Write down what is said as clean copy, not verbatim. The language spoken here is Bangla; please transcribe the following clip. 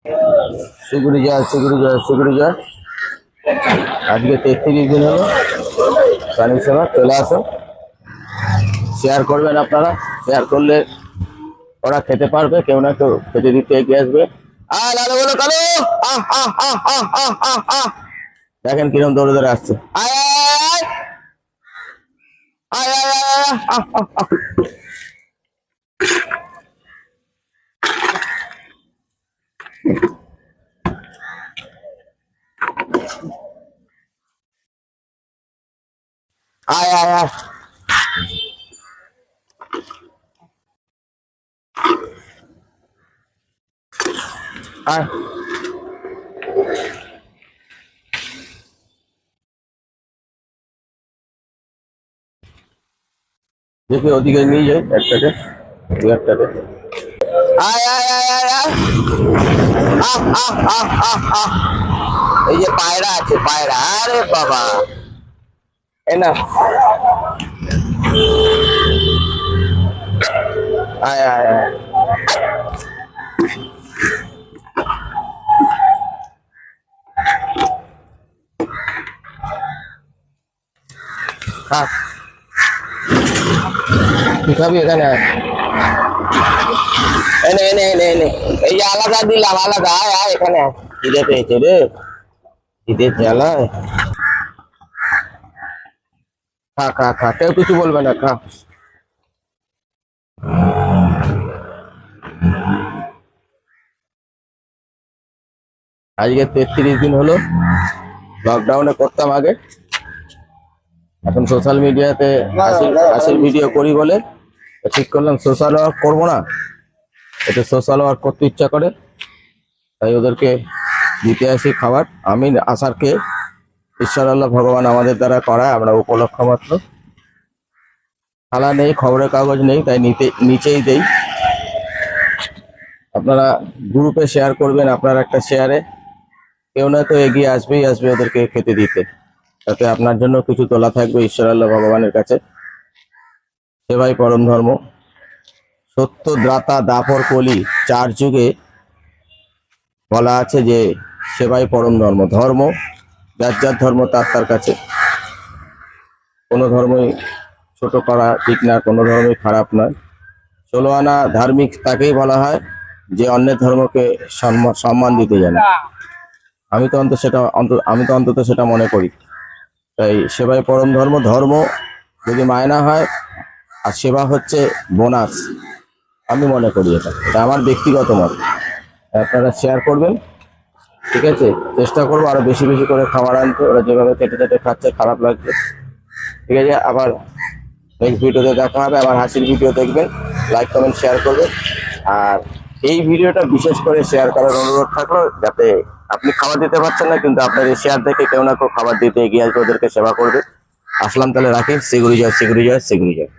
সিকিউরিটি যায় সিকিউরিটি যায়। আজকে 33 দিন হলো প্রাণী সেবা। চলে আসুন, শেয়ার করবেন। আপনারা শেয়ার করলে ওরা খেতে পারবে, কেউ না কেউ খেতে দিতে এগিয়ে আসবে। লালু বলো কালু, দেখেন কিরম দৌড়ে দৌড়ে আসছে। আয় আয় আয় আয় আয় আয় আয় আয় আয়। দেখি ওদিকে নিয়ে যাই একটাকে, দু একটাকে। আয় আয় আয় আয় আয়। এই যে পায়রা আছে, পায়রা। আরে বাবা, এ না। আয় আয় আয়। হ্যাঁ, তুই খাবি? এখানে আয়। এনে এনে এনে এনে, এই যে আলাদা দিলাম, আলাদা। আয় আয় এখানে আয়। খিদে পেয়েছে রে, খিদে জ্বালায়। খা খা খা, কেউ কিছু বলবে না, খা। আজকে 33 দিন হলো। লকডাউনে করতাম আগে, এখন সোশ্যাল মিডিয়াতে হাসির ভিডিও করি বলে ঠিক করলাম সোশ্যাল ওয়ার্ক করবো না। এটা সোশ্যাল ওয়ার্ক করতে ইচ্ছা করে, তাই ওদেরকে দিতে আসি খাবার। আমি আসারকে ঈশ্বর আল্লাহ ভগবান আমাদের দ্বারা করায়, আমরা উপলক্ষ মাত্র। থালা নেই, খবরের কাগজ নেই, তাই নিচেই দেই। আপনারা গ্রুপে শেয়ার করবেন, আপনার একটা শেয়ারে কেউ না কেউ এগিয়ে আসবেই আসবে ওদেরকে খেতে দিতে, তাতে আপনার জন্য কিছু তোলা থাকবে ঈশ্বর আল্লাহ ভগবানের কাছে। সেবাই পরম ধর্ম। সত্য দ্রাতা দাপর কলি, 4 যুগে বলা আছে যে সেবাই পরম ধর্ম। ধর্ম যার যার ধর্ম তার তার কাছে, কোনো ধর্মই ছোট করা ঠিক না, কোনো ধর্মই খারাপ নয়। 16 আনা ধার্মিক তাকেই বলা হয় যে অন্যের ধর্মকে সম্মান দিতে জানে। আমি তো অন্তত সেটা মনে করি। তাই সেবাই পরম ধর্ম। ধর্ম যদি মায়না হয় আর সেবা হচ্ছে বোনাস, আমি মনে করি। এটা আমার ব্যক্তিগত মত। আপনারা শেয়ার করবেন, ঠিক আছে? চেষ্টা করবো আরো বেশি বেশি করে খাবার আনতে। ওরা যেভাবে কেটে কেটে খাচ্ছে খারাপ লাগছে, ঠিক আছে? আবার নেক্সট ভিডিওতে দেখা হবে। আবার হাসির ভিডিও দেখবেন, লাইক কমেন্ট শেয়ার করবেন। আর এই ভিডিওটা বিশেষ করে শেয়ার করার অনুরোধ থাকলো, যাতে আপনি খাবার দিতে পারছেন না, কিন্তু আপনার এই শেয়ার দেখে কেউ না কেউ খাবার দিতে এগিয়ে আসবে, ওদেরকে সেবা করবে। আসলাম, তাহলে রাখি। সিকিউরিটি যায়।